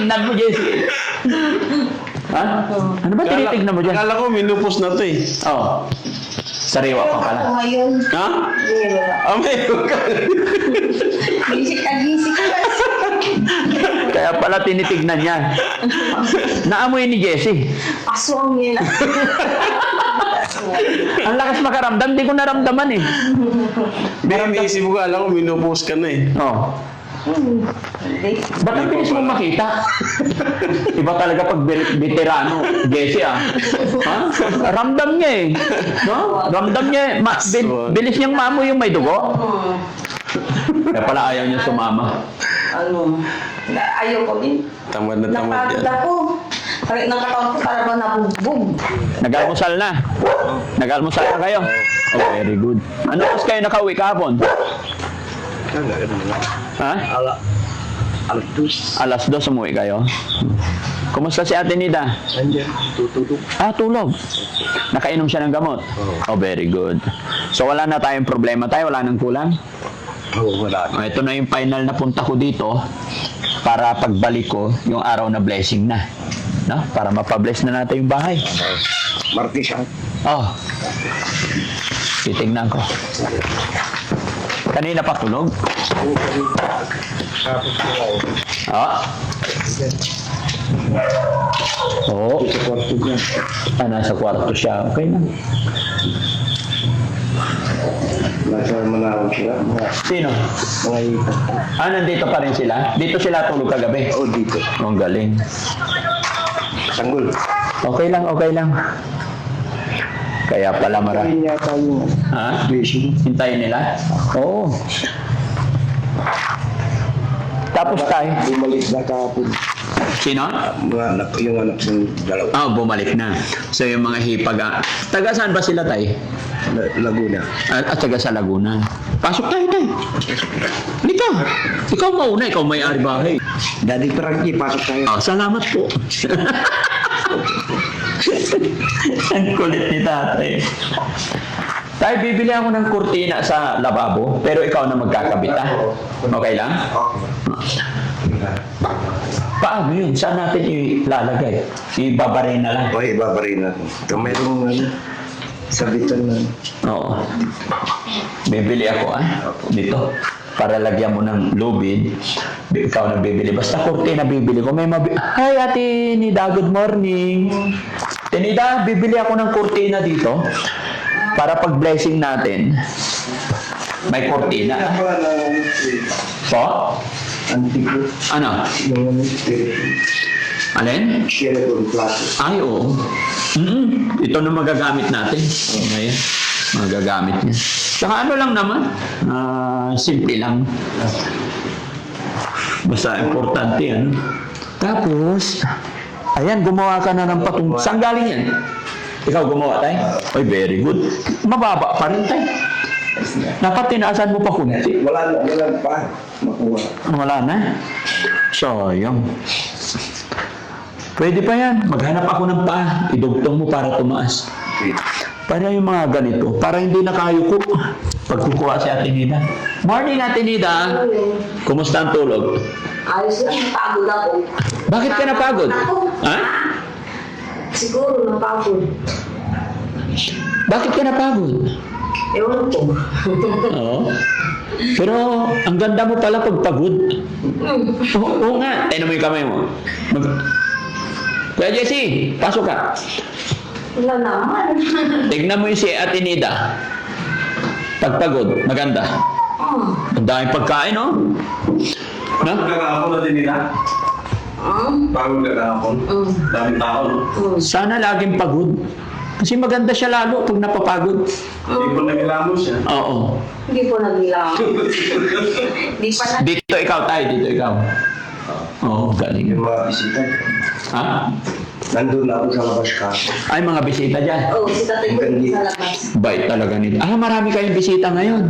tinitignan mo, Jessie? Ha? Ano ba tinitignan mo dyan? Akala ko minupos na to eh. Oo. Sariwa pa pala. Ako ngayon. Ha? Wala. Mayroon ka. Gisik ka. Kaya pala tinitignan niya. Naamoy ni Jessie. Aswang nila. Ang lakas makaramdam, di ko naramdaman eh. Iniisip ko, alam ko minupos ka na eh. Oh. Hindi. Ba't ang bilis mong makita? Iba talaga pag veterano, Jessie ah. Ha? Ramdam niya eh. No? Ramdam niya eh. Bilis niyang maamoy yung may dugo. Kaya pala ayaw niya sumama. Ano? Ayaw ko din. Tamad na tamad Napagod yan. ako. Sakit ng katawan ko para ba nabugbog. Nag-almusal na. Nag-almusal na kayo. Oh, very good. Ano oras kayo nakauwi kahapon? Ha? Alas 2 umuwi kayo. Kumusta si Ate Nida? Nandiyan, tutulog. Ah, tulog. Nakainom siya ng gamot? Oh, very good. So wala na tayong problema tayo? Wala nang kulang? Oo, wala. Oh, ito na yung final na punta ko dito para pagbalik ko yung araw na blessing na. No? Para mapabless na natin yung bahay. Martes siya. Oh. Titignan ko. Kanina pa tulog? Tapos ko ako. Ah. Oo. Sa kwarto niya. Ah, nasa kwarto siya. Okay na. Nasa Manawag sila. Sino? Mga ito. Ah, nandito pa rin sila? Dito sila tulog kagabi? O dito. Oh, ang galing. Sanggol. Okay lang, okay lang. Kaya pala Hindi yata yung Ha? blessing. Hintayin nila? Oo. Tapos tayo. Bumalik na kahapon. Sino? Mga anak, yung anak ng dalawa. Ah, bumalik na. So yung mga hipag. Taga saan ba sila tayo? Laguna. At taga sa Laguna. Pasok tayo tayo. Halika. Ikaw mauna, ikaw may-ari bahay. Daddy Frankie, pasok tayo. Ah, salamat po. Ang kulit ni tatay. Tayo, bibili ako ng kurtina sa lababo, pero ikaw na magkakabit ah. Okay lang? Paano yun? Saan natin ilalagay? Ibabaray na lang. O, ibabarin natin. Ito mayroong sabitan na. Oo. Bibili ako dito. Para lagyan mo ng lubid. Ikaw na bibili. Basta kurtina bibili ko. Hi Ate Nida, good morning. Tinida, bibili ako ng kurtina dito. Para pag blessing natin, may kurtina. So? Antiko. Ano? Yung Alin? Sherry plato. Ay, oo. Ito na magagamit natin. Ngayon, magagamit niya. Saka ano lang naman, simple lang. Basta importante, ano. Tapos, ayan, gumawa ka na ng patung. Saan galing yan? Ikaw gumawa tayo? Ay, very good. Mababa pa rin tayo. Dapat tinaasan mo pa kunti. Wala pa. Makuha. Wala na. Sayang. Pwede pa yan. Maghanap ako ng paa. Idugtong mo para tumaas. Para yung mga ganito. Para hindi nakayuko. Pagkukuha si Ate Nida. Morning, Ate Nida. Kumusta ang tulog? Ayos lang, napagod ako. Bakit ka napagod? Ha? Siguro napagod. Bakit ka napagod? Ewan ko. Oo. Pero ang ganda mo pala pag pagod. Oo nga. Tignan mo yung kamay mo. Kuya Jessie, pasok ka. Wala naman. Tignan mo yung si Ate Nida. Pag pagod, maganda. Ang daming pagkain, no? No? Pagkakapon na din nila. Pagod kagahapon. Daming tao, no? Sana laging pagod. Kasi maganda siya lalo pag napapagod. Hindi ko nagilamos siya. Oo. Hindi ko nagilang. Hindi pa na. Dito ikaw tayo, dito ikaw. Oo, galing. Yung mga bisita. Ha? Nandun na ako sa labas ka. Ay, mga bisita dyan. Oo, si tatay ko sa labas. Bait talaga nito. Ah, marami kayong bisita ngayon.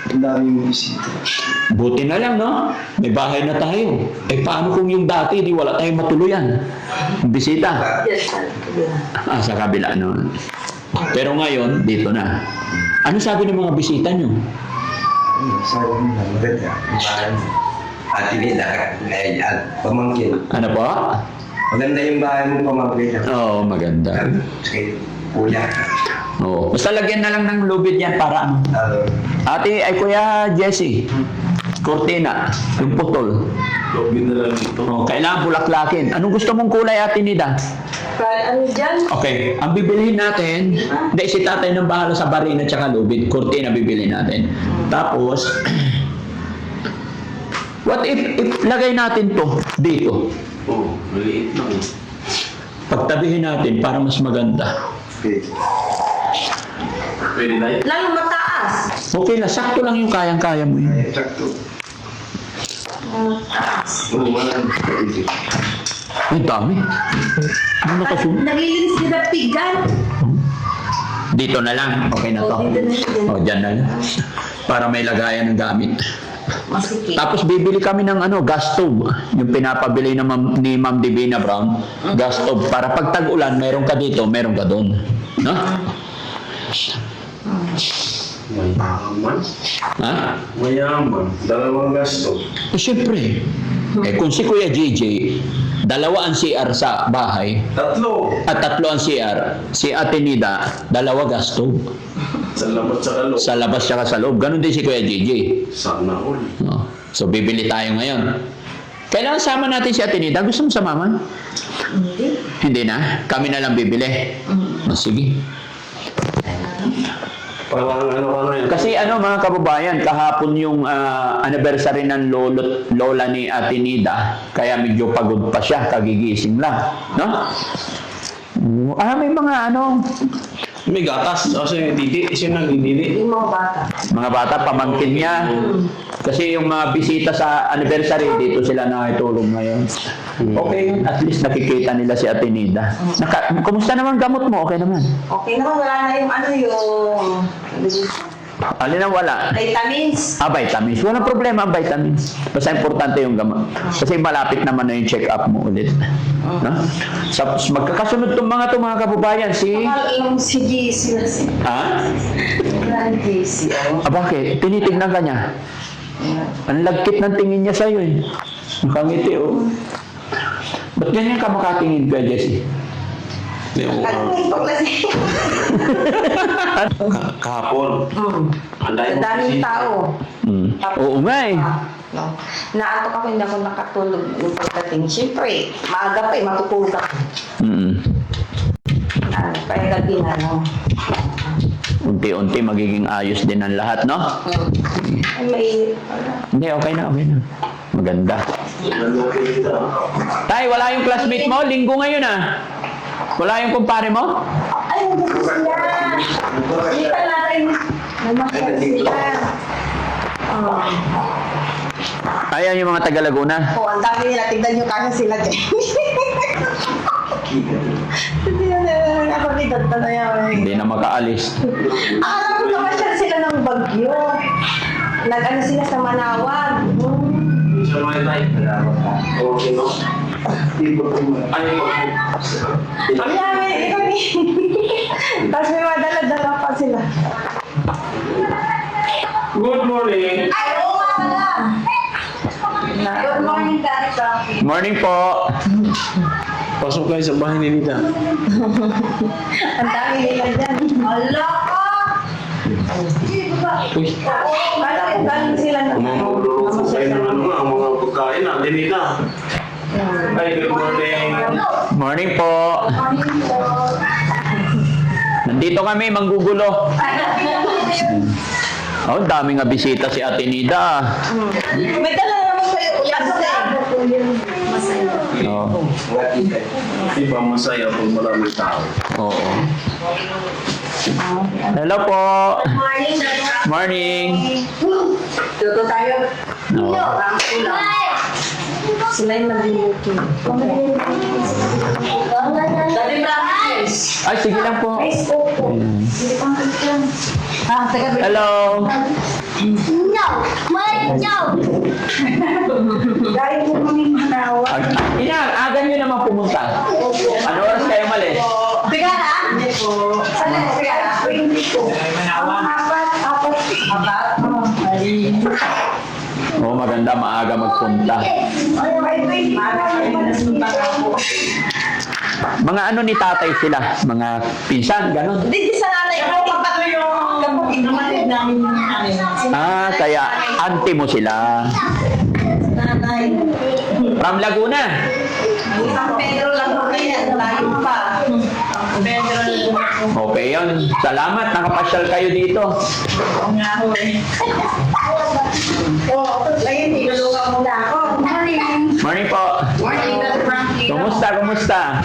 Ang daming bisita. Buti na lang, no? May bahay na tayo. Eh, paano kung yung dati, di wala tayong matuluyan? Bisita. Yes, Ah, sa kabila, no? Pero ngayon, dito na. Ano sabi ng mga bisita nyo? Sabi nila, maganda. Ate Nida, pamangkin. Ano po? Maganda yung bahay mo, pamangkin. Oo, maganda. Sige, kuya. Oo. Basta lagyan na lang ng lubid yan para ano. Ate, ay Kuya Jesse, kurtina, yung putol. Lobby na lang ito. Oh, kailangan bulaklakin. Anong gusto mong kulay, Ate Nida? Kahit ano dyan? Okay, ang bibilihin natin, hindi si tatay nang bahala sa barin at saka lubid, kurtina bibilihin natin. Tapos, what if lagay natin to dito? Oo, maliit lang. Pagtabihin natin para mas maganda. Pwede na yun. Lalo mataas. Okay na, sakto lang yung kayang-kaya mo yun. Sakto. Oo, wala. Ay, dami. Ano nakasunod? Naglilinis nila pigan. Dito na lang. Okay na to. Oh, dito na yan. O, dyan na lang. Para may lagayan ng gamit. Masikip. Tapos bibili kami ng gas stove. Yung pinapabili ni Ma'am Divina Brown. Gas stove. Para pag tag-ulan, meron ka dito, meron ka doon. No? Mayaman. Ha? Mayaman. Dalawang gasto. Eh, siyempre. Kung si Kuya JJ, dalawa ang CR sa bahay, Tatlo. at tatlo ang CR, si Ate Nida, dalawa gas stove. Sa labas sa kaloob. Sa labas siya sa loob. Ganon din si Kuya JJ. Sana all. No. So, bibili tayo ngayon. Kailangan sama natin si Ate Nida. Gusto mo samaman? Hindi. Hindi na. Kami na lang bibili. O, sige. Parang ano yan. Kasi mga kababayan, kahapon yung anniversary ng lola ni Ate Nida. Kaya medyo pagod pa siya. Kagigising lang. No? May mga May gatas. Kasi didi. Siya nagdididi. Yung mga bata. mga bata, pamangkin niya. Kasi yung mga bisita sa anniversary, dito sila nakitulong ngayon. Okay yun. At least nakikita nila si Ate Nida. Kumusta naman gamot mo? Okay naman. Okay naman, wala na yung Alin ang wala? vitamins. Vitamins. Walang problema ang vitamins. Basta importante yung gamot. Kasi malapit naman na yung check-up mo ulit. No? Magkakasunod itong mga kababayan. Yung si JC na si. Ha? Wala yung JC. Bakit? Tinitignan ka niya. Ang lagkit ng tingin niya sa'yo eh. Nakangiti oh. Ba't ganyan ka makatingin ka, Jessie? Ano ito kasi? Kahapon. Ang Ang daming tao. Oo nga eh. No. Naantok ako, hindi ako nakatulog yung pagdating. Siyempre, maaga pa matutulog ako. Kaya gabi na, Unti-unti magiging ayos din ang lahat, no? May, Hindi, okay na. Maganda. Tay, wala yung classmate mo? Linggo ngayon ah. Wala yung kumpare mo? ay, nandito sila. Dito natin. Namasyal sila. Ayan yung mga taga Laguna. Ang dami nila. Tignan nyo kasi sila dyan. Hindi na ako dito na yan. Hindi na makaalis. Akala ko namasyal sila ng Bagyo. Nag-ano sila sa Manawag. Siya mga tayo. Okay, no? Ay, Ang dami, ikaw ni. Tapos may madala-dala pa sila. good morning. Ay, oo nga pala. Good morning, Tata. Morning po. Pasok kayo sa bahay ni Nita. Ang dami nila dyan. Hala ka! Uy, Kala ko galing sila na. mamululuto kayo ng ang mga pagkain natin, Nita. Ay, good morning. Morning po. Nandito kami, manggugulo. Oh, dami nga bisita si Ate Nida. May dala naman kayo. Masaya. Oo. Di ba masaya pag maraming tao? Oo. Hello po. Morning, Dada. Morning. Tuto tayo. Oo. Sila yung nagluluto. Dali practice. Ay, sige lang po. Ayan. Taga Hello. No, my job. Dahil po kami manawa. Aga nyo naman pumunta. Ano oras kayo malis? Sigara? Hindi po. Saan yung sigara? Hindi po. Apat. Oo, maganda maaga magpunta. Mga ano ni tatay sila? Mga pinsan, gano'n? Hindi sa nanay ko, kapag yung kapatid namin yung nanay. Ah, kaya auntie mo sila. Nanay. From Laguna. San Pedro lang po yan, layo pa. Pedro lang. Okay yun. Salamat, nakapasyal kayo dito. Oo nga ho eh. Ayun, tinulungan mo na ako. Morning po. Morning, Dad Frankie. Kumusta?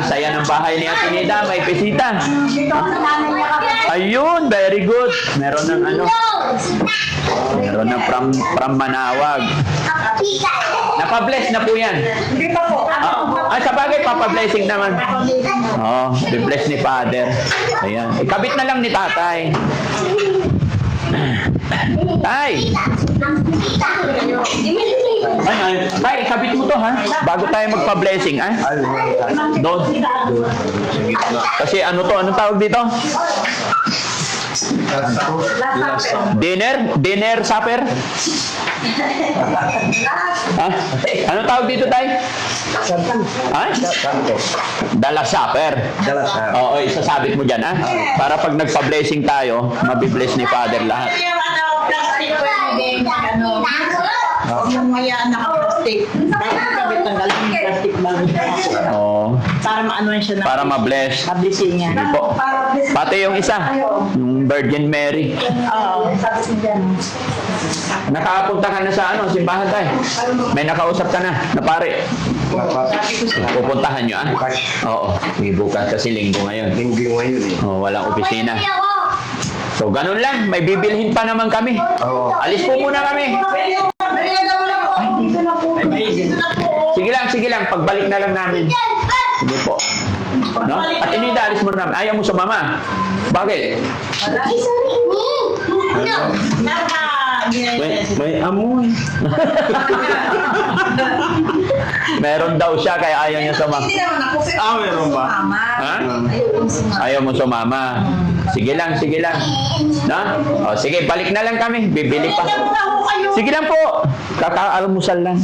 Saya ng bahay ni Ate Nida. May bisita. Ayun, very good. Meron ng ano. Meron ng from Manawag. Napa-bless na po yan. Hindi pa po. Sa bagay, papa-blessing naman. Oh, be-bless ni Father. Ayan. Ikabit na lang ni Tatay. Tay! Tay, ikabit mo to ha? Bago tayo magpa-blessing, ha? Doon. Kasi ano to? Anong tawag dito? Dinner supper? Ha? Anong tawag dito, Tay? Ha? Dala supper. Oo, isasabit mo dyan, ha? Para pag nagpa-blessing tayo, mabibless ni Father lahat. Yung ano, plastic pwede, ano, yung maya na plastic. Bakit kami tanggalin yung plastic bag? Oo. Para maano siya na. Para ma-bless. Mabilisin niya. Hindi po. Pati yung isa, yung Virgin Mary. Oo. Nakapunta ka na sa ano, simbahan tayo. May nakausap ka na pare. Pupuntahan nyo, ah? Oo. May bukas kasi linggo ngayon. Linggo ngayon eh. Oh, walang opisina. So, ganun lang. May bibilhin pa naman kami. Oo. Alis po muna kami. Sige lang. Pagbalik na lang namin. Sige po. No? At inida, alis mo na namin. Ayaw mo sa mama. Bakit? May amoy. Meron daw siya kaya ayaw niya sa mama. Meron ba? Ha? Ayaw mo sumama. Sige lang. No? O, sige, balik na lang kami. Bibili pa. Sige lang po. Kaka-almusal lang.